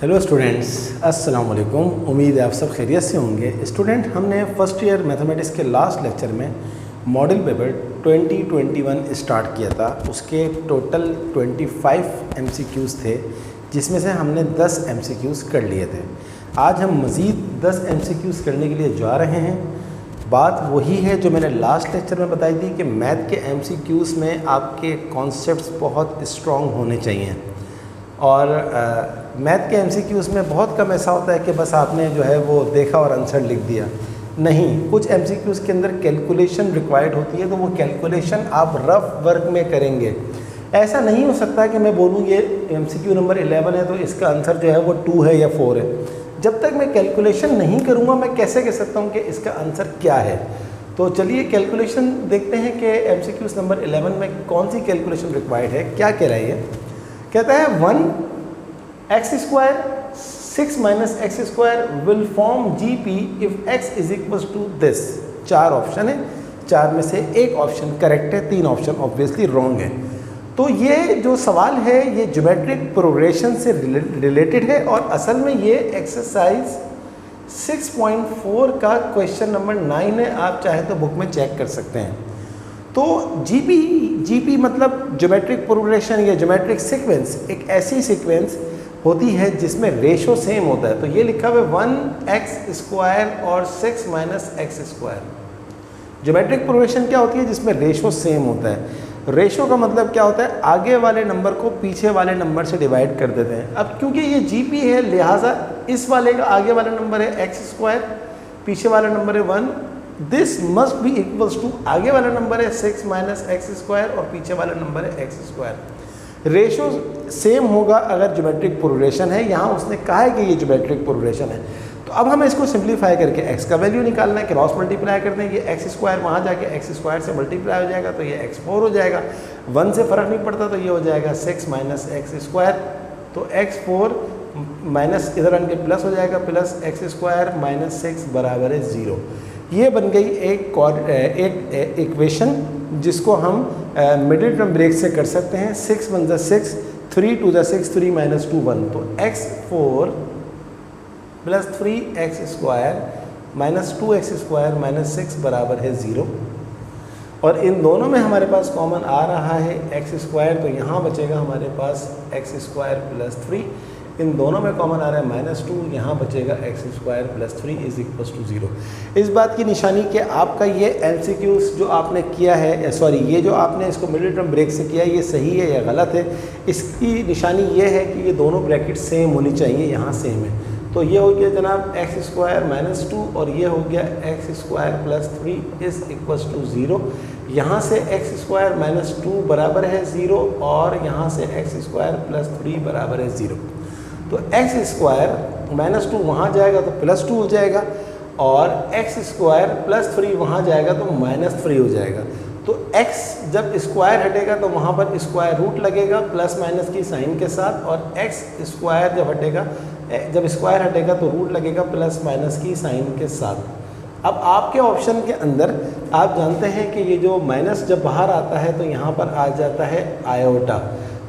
Hello students, अस्सलाम वालेकुम। उम्मीद है आप सब खैरियत से होंगे। स्टूडेंट, हमने फर्स्ट ईयर मैथमेटिक्स के लास्ट लेक्चर में मॉडल पेपर 2021 स्टार्ट किया था। उसके टोटल 25 MCQs थे, जिसमें से हमने 10 MCQs कर लिए थे। आज हम मज़ीद 10 MCQs करने के लिए जा रहे हैं। बात वही है जो मैंने लास्ट लेक्चर में बताई थी कि मैथ के MCQs में आपके कॉन्सेप्ट्स बहुत स्ट्रॉन्ग होने चाहिए। और मैथ के MCQs में बहुत कम ऐसा होता है कि बस आपने जो है वो देखा और आंसर लिख दिया। नहीं, कुछ MCQs के अंदर कैलकुलेशन रिक्वायर्ड होती है, तो वो कैलकुलेशन आप रफ वर्क में करेंगे। ऐसा नहीं हो सकता कि मैं बोलूँ ये MCQ नंबर 11 है तो इसका आंसर जो है वो 2 है या 4 है। जब तक मैं कैलकुलेशन नहीं करूँगा मैं कैसे कह सकता हूँ कि इसका आंसर क्या है। तो चलिए कैलकुलेशन देखते हैं कि MCQs नंबर 11 में कौन सी कैलकुलेशन रिक्वायर्ड है। क्या कह रहा है ये? कहता है 1x² 6 - x² will form GP if x is equal to this. 4 option है, 4 में से एक ऑप्शन करेक्ट है, 3 ऑप्शन ऑब्वियसली रॉन्ग है। तो ये जो सवाल है ये ज्योमेट्रिक प्रोग्रेशन से रिलेटेड है और असल में ये एक्सरसाइज 6.4 का क्वेश्चन नंबर 9 है। आप चाहे तो बुक में चेक कर सकते हैं। तो जीपी मतलब ज्योमेट्रिक प्रोग्रेशन या ज्योमेट्रिक सीक्वेंस एक ऐसी सीक्वेंस होती है जिसमें रेशो सेम होता है। तो ये लिखा हुआ है 1x² और 6 - x²। ज्योमेट्रिक प्रोग्रेशन क्या होती है? जिसमें रेशो सेम होता है। रेशो का मतलब क्या होता है? आगे वाले नंबर को पीछे वाले नंबर से डिवाइड कर देते हैं। अब क्योंकि ये जीपी है लिहाजा इस वाले का आगे वाला नंबर है x², पीछे वाला नंबर है 1। This must be equals to आगे वाला नंबर है 6 - x² और पीछे वाला नंबर है x²। रेशो सेम होगा अगर ज्योमेट्रिक प्रोग्रेशन है। यहाँ उसने कहा है कि ये ज्योमेट्रिक प्रोग्रेशन है। तो अब हमें इसको सिंप्लीफाई करके x का वैल्यू निकालना है। क्रॉस मल्टीप्लाई करते हैं, ये x² वहाँ जाके x² से मल्टीप्लाई हो जाएगा तो ये x4 हो जाएगा। 1 से फ़र्क नहीं पड़ता तो ये हो जाएगा 6 - x²। तो x4 माइनस इधर आन के प्लस हो जाएगा, प्लस x² - 6 बराबर है 0। ये बन गई एक इक्वेशन जिसको हम मिडिल टर्म ब्रेक से कर सकते हैं। 6 × 1 = 6, 3 × 2 = 6, 3 - 2 1। तो x4 + 3x² - 2x² - 6 बराबर है 0। और इन दोनों में हमारे पास कॉमन आ रहा है x², तो यहाँ बचेगा हमारे पास x² + 3। इन दोनों में कॉमन आ रहा है -2, यहाँ बचेगा x² + 3 = 0। इस बात की निशानी कि आपका ये MCQs जो आपने किया है, सॉरी ये जो आपने इसको मिडिल टर्म ब्रेक से किया है ये सही है या गलत है, इसकी निशानी ये है कि ये दोनों ब्रैकेट सेम होनी चाहिए। यहाँ सेम है तो ये हो गया जनाब x² - 2 और ये हो गया x² + 3 = 0। यहाँ से x² - 2 बराबर है 0 और यहाँ से x² + 3 बराबर है 0। तो x² - 2 वहाँ जाएगा तो +2 हो जाएगा और x² + 3 वहाँ जाएगा तो -3 हो जाएगा। तो x जब स्क्वायर हटेगा तो वहाँ पर स्क्वायर रूट लगेगा प्लस माइनस की साइन के साथ, और x² जब हटेगा, जब स्क्वायर हटेगा तो रूट लगेगा प्लस माइनस की साइन के साथ। अब आपके ऑप्शन के अंदर आप जानते हैं कि ये जो माइनस जब बाहर आता है तो यहाँ पर आ जाता है आयोटा।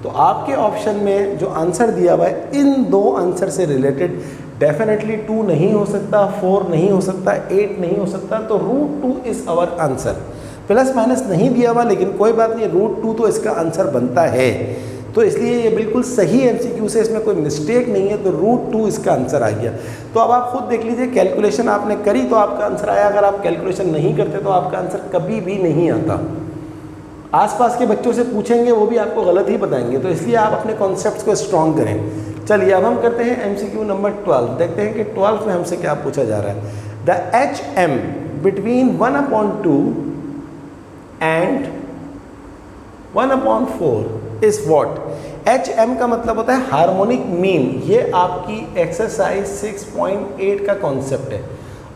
तो आपके ऑप्शन में जो आंसर दिया हुआ है इन दो आंसर से रिलेटेड डेफिनेटली 2 नहीं हो सकता, 4 नहीं हो सकता, 8 नहीं हो सकता। तो √2 is our answer. Plus minus नहीं दिया हुआ लेकिन कोई बात नहीं, √2 तो इसका आंसर बनता है। तो इसलिए ये बिल्कुल सही MCQ से, इसमें कोई मिस्टेक नहीं है। तो √2 इसका आंसर आ गया। तो अब आप खुद देख लीजिए, कैलकुलेशन आपने करी तो आपका आंसर आया। अगर आप कैलकुलेशन नहीं करते तो आपका आंसर कभी भी नहीं आता। आसपास के बच्चों से पूछेंगे वो भी आपको गलत ही बताएंगे। तो इसलिए आप अपने कॉन्सेप्ट्स को स्ट्रॉन्ग करें। चलिए अब हम करते हैं MCQ नंबर 12। देखते हैं कि 12 में हमसे क्या पूछा जा रहा है। The HM between 1/2 and 1/4 is what? HM का मतलब होता है हार्मोनिक मीन। ये आपकी एक्सरसाइज 6.8 का कॉन्सेप्ट है।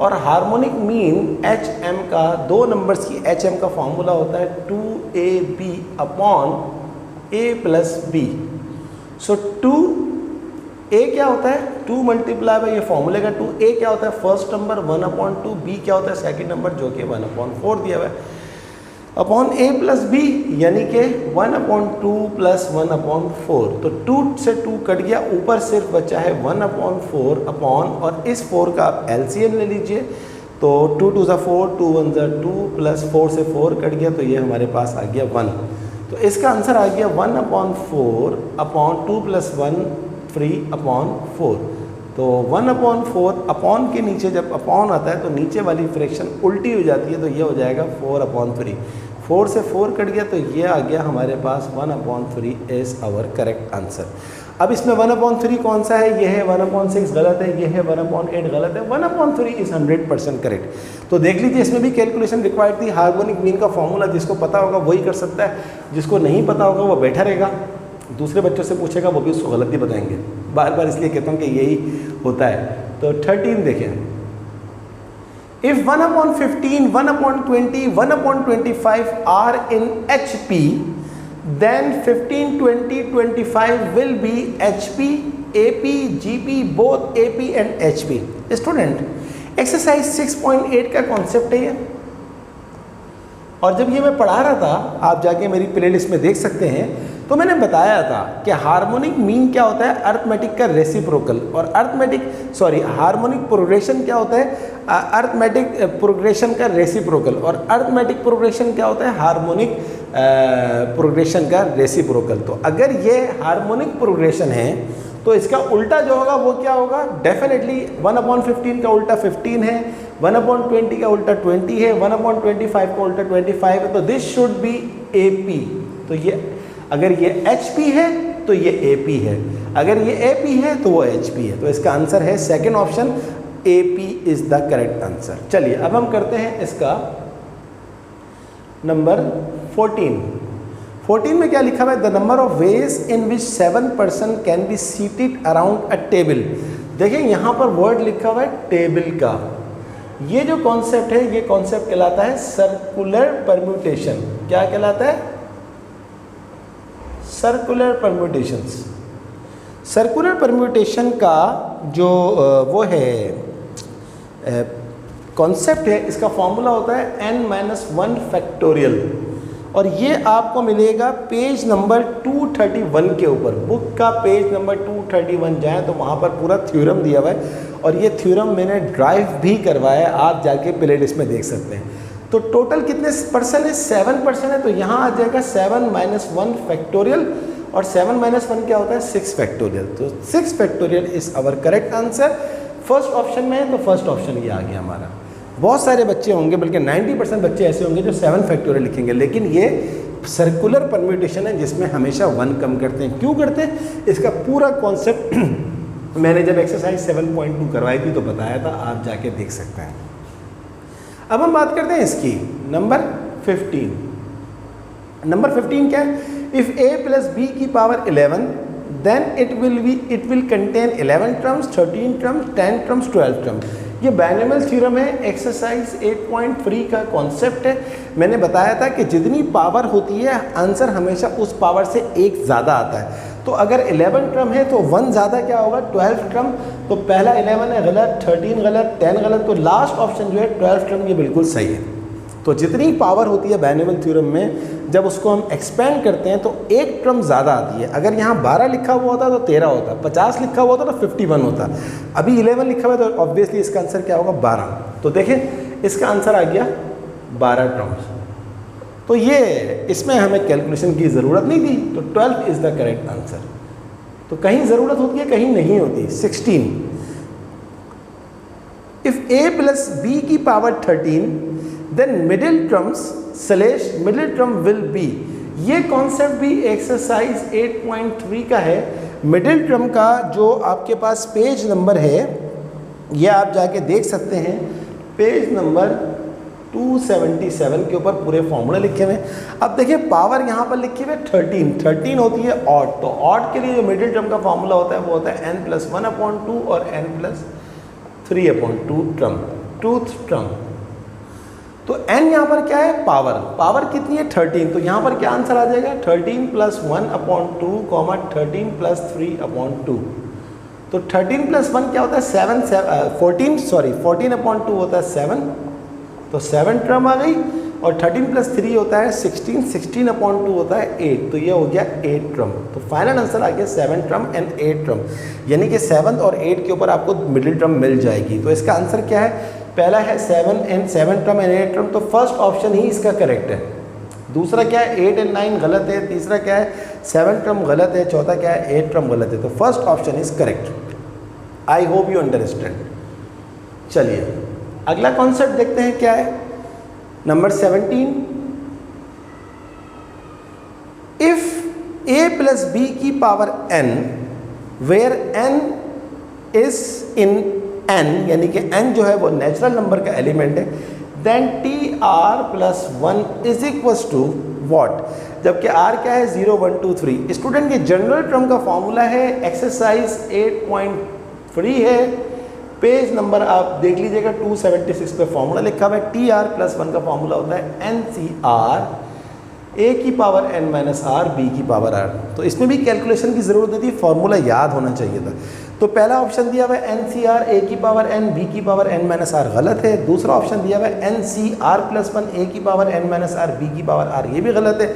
और हार्मोनिक मीन HM का, 2 नंबर्स की HM का फॉर्मूला होता है 2AB upon A + B। So 2A क्या होता है? 2 मल्टीप्लाई बाई ये फॉर्मूले का 2A क्या होता है? फर्स्ट नंबर 1/2, B क्या होता है? सेकंड नंबर जो कि 1/4 दिया हुआ है। अपॉन ए प्लस बी यानी कि 1/2 प्लस 1/4। तो 2 से 2 कट गया, ऊपर सिर्फ बचा है 1/4 अपॉन, और इस 4 का आप एलसीएम ले लीजिए। तो 2 2 4, 2 1 2 प्लस 4 से 4 कट गया, तो ये हमारे पास आ गया 1। तो इसका आंसर आ गया 1/4 अपॉन 2 + 1 3/4। तो 1/4 अपॉन के नीचे जब अपॉन आता है तो नीचे वाली फ्रैक्शन उल्टी हो जाती है, तो ये हो जाएगा 4/3। 4 से 4 कट गया, तो ये आ गया हमारे पास 1/3 इज़ आवर करेक्ट आंसर। अब इसमें 1/3 कौन सा है? ये है 1/6 गलत है, ये है 1/8 गलत है, 1/3 इज़ 100% करेक्ट। तो देख लीजिए इसमें भी कैलकुलेशन रिक्वायर्ड थी। हार्मोनिक मीन का फॉर्मूला जिसको पता होगा वही कर सकता है, जिसको नहीं पता होगा वो बैठा रहेगा, दूसरे बच्चों से पूछेगा, वो भी उसको गलत ही बताएंगे। बार बार इसलिए कहता हूँ कि यही होता है। तो 13 देखें, if 1/15, 1/20, 1/25 are in HP, then 15, 20, 25 will be HP, AP, GP, both AP and HP। Student exercise 6.8 का कॉन्सेप्ट है ये, और जब ये मैं पढ़ा रहा था, आप जाके मेरी प्लेलिस्ट में देख सकते हैं, तो मैंने बताया था कि हार्मोनिक मीन क्या होता है? अर्थमेटिक का रेसिप्रोकल। और हार्मोनिक प्रोग्रेशन क्या होता है? अर्थमेटिक प्रोग्रेशन का रेसिप्रोकल। और अर्थमेटिक प्रोग्रेशन क्या होता है? हार्मोनिक प्रोग्रेशन का रेसिप्रोकल। तो अगर ये हार्मोनिक प्रोग्रेशन है तो इसका उल्टा जो होगा वो क्या होगा? डेफिनेटली 1/15 का उल्टा 15 है, 1/20 का उल्टा 20 है, 1/25 का उल्टा 25 है। तो दिस शुड बी AP। तो ये अगर ये HP है तो ये AP है, अगर ये AP है तो वो HP है। तो इसका आंसर है second option, AP is the correct answer. चलिए अब हम करते हैं इसका नंबर 14। 14 में क्या लिखा हुआ है? The number of ways in which 7 person can be seated around a table. देखिए यहाँ पर वर्ड लिखा हुआ है टेबल का। ये जो कॉन्सेप्ट है, ये कॉन्सेप्ट कहलाता है सर्कुलर परम्यूटेशन। क्या कहलाता है? Circular permutations. सर्कुलर परम्यूटेशन का जो वो है कॉन्सेप्ट है, इसका फॉर्मूला होता है n-1 फैक्टोरियल, और ये आपको मिलेगा पेज नंबर 231 के ऊपर। बुक का पेज नंबर 231 जाए तो वहाँ पर पूरा थ्योरम दिया हुआ है, और ये थ्योरम मैंने ड्राइव भी करवाया है, आप जाके प्लेलिस्ट में देख सकते हैं। तो टोटल कितने पर्सन है? 7 पर्सन है, तो यहाँ आ जाएगा 7-1 फैक्टोरियल, और 7-1 क्या होता है? 6 फैक्टोरियल। तो 6 factorial is our correct answer. First option में है तो फर्स्ट ऑप्शन ये आ गया हमारा। बहुत सारे बच्चे होंगे, बल्कि 90% बच्चे ऐसे होंगे जो 7 फैक्टोरियल लिखेंगे, लेकिन ये सर्कुलर परम्यूटेशन है जिसमें हमेशा 1 कम करते हैं। क्यों करते हैं? इसका पूरा कॉन्सेप्ट मैंने जब एक्सरसाइज 7.2 करवाई थी तो बताया था, आप जाके देख सकते हैं। अब हम बात करते हैं इसकी नंबर 15। नंबर 15 क्या है? इफ a प्लस b की power 11 then it will contain 11 terms, 13 terms, 10 terms, 12 terms. ये बाइनोमियल थ्योरम है, एक्सरसाइज 8.3 का कॉन्सेप्ट है। मैंने बताया था कि जितनी पावर होती है आंसर हमेशा उस पावर से एक ज़्यादा आता है। तो अगर 11 टर्म है तो 1 ज़्यादा क्या होगा? 12 टर्म। तो पहला 11 है गलत, 13 गलत, 10 गलत, तो लास्ट ऑप्शन जो है 12 टर्म, ये बिल्कुल सही है। तो जितनी पावर होती है बाइनोमियल थ्योरम में, जब उसको हम एक्सपेंड करते हैं तो एक टर्म ज़्यादा आती है। अगर यहाँ 12 लिखा हुआ होता तो 13 होता, 50 लिखा हुआ होता तो 51 होता, अभी 11 लिखा हुआ है तो ऑब्वियसली इसका आंसर क्या होगा? 12। तो देखें इसका आंसर आ गया 12 टर्म्स। तो ये इसमें हमें कैलकुलेशन की ज़रूरत नहीं थी, तो 12 इज़ द करेक्ट आंसर। तो कहीं ज़रूरत होती है, कहीं नहीं होती। 16, इफ़ a प्लस b की power 13 then middle terms slash middle term will be. ये कॉन्सेप्ट भी एक्सरसाइज 8.3 का है। मिडिल टर्म का जो आपके पास पेज नंबर है, ये आप जाके देख सकते हैं, पेज नंबर 277 के ऊपर पूरे फॉर्मूले लिखे हुए हैं। अब देखिए पावर यहाँ पर लिखी हुई है 13 होती है ऑड। तो ऑड के लिए जो मिडिल टर्म का फॉर्मूला होता है वो होता है n+1/2 और n+3/2 टर्म, टूथ टर्म। तो n यहाँ पर क्या है? पावर कितनी है? 13। तो यहाँ पर क्या आंसर आ जाएगा? 13 + 1/2, 13 + 3/2। तो 13 + 1 क्या होता है? 14/2 होता है 7। तो 7 टर्म आ गई। और 13 + 3 होता है 16, 16/2 होता है 8, तो ये हो गया 8 टर्म। तो फाइनल आंसर आ गया 7 टर्म एंड 8 टर्म, यानी कि 7 और 8 के ऊपर आपको मिडिल टर्म मिल जाएगी। तो इसका आंसर क्या है? पहला है 7 टर्म एंड 8 टर्म, तो फर्स्ट ऑप्शन ही इसका करेक्ट है। दूसरा क्या है? 8 एंड 9 गलत है। तीसरा क्या है? 7 टर्म गलत है। चौथा क्या है? 8 टर्म गलत है। तो first option is correct. I hope you understand. चलिए अगला कॉन्सेप्ट देखते हैं क्या है। नंबर 17, इफ a + b की power n where n is in n, यानी कि n जो है वो नेचुरल नंबर का एलिमेंट है, then tr+1 is equals to what? जबकि r क्या है? 0 1 2 3। स्टूडेंट के जनरल टर्म का फॉर्मूला है, एक्सरसाइज 8.3 है, पेज नंबर आप देख लीजिएगा 276 पे फॉर्मूला लिखा हुआ है। tr+1 का फॉर्मूला होता है NCR, a की पावर n - r, b की पावर r। तो इसमें भी कैलकुलेशन की ज़रूरत नहीं थी, फॉर्मूला याद होना चाहिए था। तो पहला ऑप्शन दिया हुआ है NCR, a की पावर n, b की पावर n - r, गलत है। दूसरा ऑप्शन दिया हुआ है NCR+1, a की पावर n - r, b की पावर r, ये भी गलत है।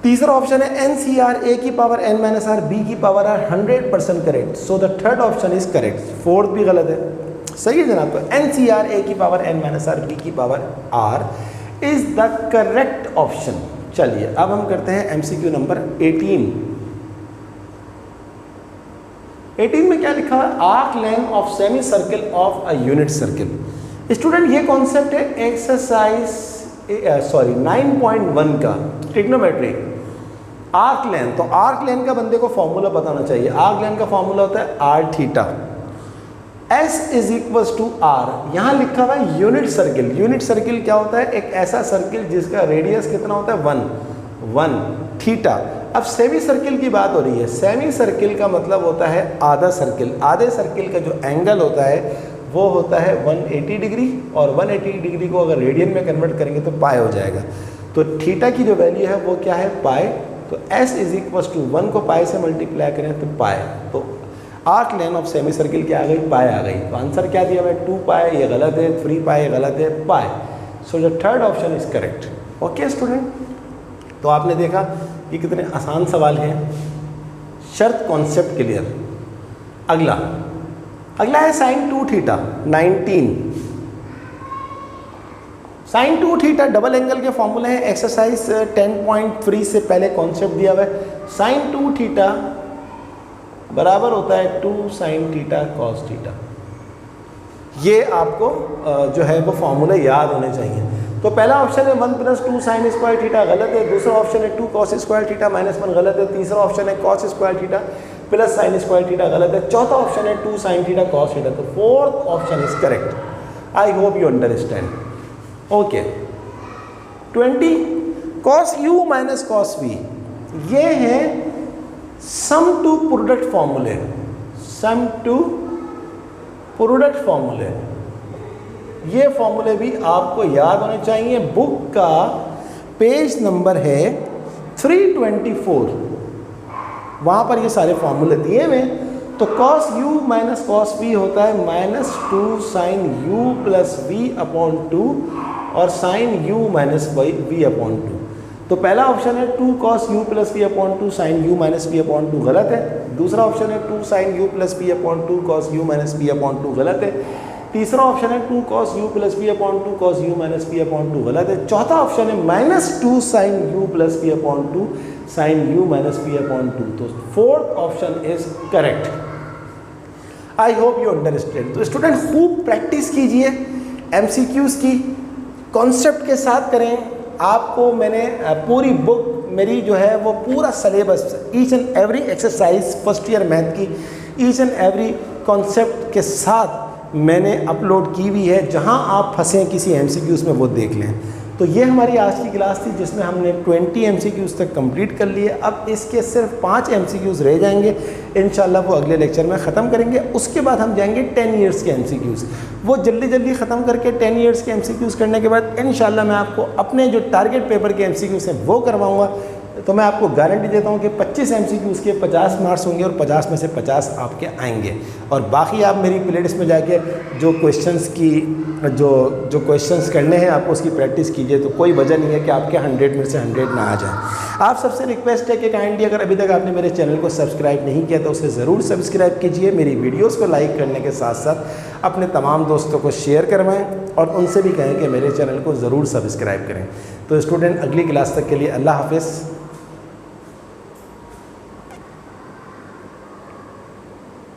तीसरा ऑप्शन है NCR, a की पावर n - r, b की power r, 100% correct. So the third option is correct. Fourth भी गलत है। सही है जनाब। तो NCR, a की पावर n - r, b की power r is the correct option. चलिए अब हम करते हैं MCQ नंबर 18। 18 में क्या लिखा है? Arc length of semi circle of a unit circle. Student ये कॉन्सेप्ट है एक्सरसाइज 9.1 का ट्रिग्नोमेट्री। आर्क लेंथ, तो आर्क लेंथ का बंदे को फॉर्मूला बताना चाहिए। आर्क लेंथ का फॉर्मूला होता है r θ। S is equals to R। यहाँ लिखा हुआ है यूनिट सर्किल। यूनिट सर्किल क्या होता है? एक ऐसा सर्किल जिसका रेडियस कितना होता है? 1 θ। अब सेमी सर्किल की बात हो रही है। सेमी सर्किल का मतलब होता है आधा सर्किल। आधे सर्किल का जो एंगल होता है वो होता है 180 डिग्री, और 180 डिग्री को अगर रेडियन में कन्वर्ट करेंगे तो पाई हो जाएगा। तो थीटा की जो वैल्यू है वो क्या है? पाई। तो S इज इक्वल्स टू 1 को पाई से मल्टीप्लाई करें तो पाई। तो arc length of semi circle क्या आ गई? पाई आ गई। तो आंसर क्या दिया हुआ है? 2 पाई, ये गलत है। 3 पाई, ये गलत है। Pi. So the third option is correct. Okay student, तो आपने देखा ये कितने आसान सवाल हैं। शर्त कॉन्सेप्ट क्लियर। अगला है sin 2 θ 19। sin 2 θ डबल एंगल के फॉर्मूले हैं। एक्सरसाइज 10.3 से पहले कॉन्सेप्ट दिया हुआ है। sin 2 θ बराबर होता है 2 sin θ cos θ। ये आपको जो है वो फॉर्मूले याद होने चाहिए। तो पहला ऑप्शन है 1 + 2 sin स्क्वायर θ, गलत है। दूसरा ऑप्शन है 2 cos स्क्वायर θ - 1, गलत है। तीसरा ऑप्शन है cos square θ plus sin square θ, गलत है। चौथा ऑप्शन है 2 sin θ cos θ। तो fourth option is correct. I hope you understand. Okay, 20 cos u - cos v, ये है सम टू प्रोडक्ट फॉर्मूले। सम टू प्रोडक्ट फॉर्मूले, ये फॉर्मूले भी आपको याद होने चाहिए। बुक का पेज नंबर है 324, वहाँ पर ये सारे फॉर्मूले दिए हुए। तो cos u - cos v होता है -2 sin u + v/2 और sin u - v/2। तो पहला ऑप्शन है 2 cos u + v/2 sin u - v/2, गलत है। दूसरा ऑप्शन है 2 sin u + v/2 cos u - v/2, गलत है। तीसरा ऑप्शन है 2 cos u + v/2 cos u - v/2, गलत है। चौथा ऑप्शन है -2 sin u + v/2 sin u - v/2। तो fourth option is correct. I hope you understand. तो स्टूडेंट खूब प्रैक्टिस कीजिए MCQs की, कॉन्सेप्ट के साथ करें। आपको मैंने पूरी बुक मेरी जो है वो पूरा syllabus, each and every exercise first year math की ईच एंड एवरी कॉन्सेप्ट के साथ मैंने अपलोड की हुई है। जहां आप फंसे किसी MCQs में वो देख लें। तो ये हमारी आज की क्लास थी जिसमें हमने 20 MCQs तक कंप्लीट कर लिए। अब इसके सिर्फ 5 MCQs रह जाएंगे। इंशाल्लाह वो अगले लेक्चर में ख़त्म करेंगे। उसके बाद हम जाएंगे 10 ईयर्स के MCQs। वो जल्दी ख़त्म करके 10 ईयर्स के MCQs करने के बाद इंशाल्लाह मैं आपको अपने जो टारगेट पेपर के MCQs हैं वो करवाऊँगा। तो मैं आपको गारंटी देता हूँ कि 25 MCQ के 50 मार्क्स होंगे और 50 में से 50 आपके आएंगे। और बाकी आप मेरी प्लेलिस्ट में जाके जो क्वेश्चंस की जो क्वेश्चंस करने हैं आपको उसकी प्रैक्टिस कीजिए, तो कोई वजह नहीं है कि आपके 100 में से 100 ना आ जाए। आप सबसे रिक्वेस्ट है कि काइंडली अगर अभी तक आपने मेरे चैनल को सब्सक्राइब नहीं किया तो उसे ज़रूर सब्सक्राइब कीजिए। मेरी वीडियोज़ को लाइक करने के साथ साथ अपने तमाम दोस्तों को शेयर करवाएँ और उनसे भी कहें कि मेरे चैनल को ज़रूर सब्सक्राइब करें। तो स्टूडेंट, अगली क्लास तक के लिए अल्लाह हाफ़िज़।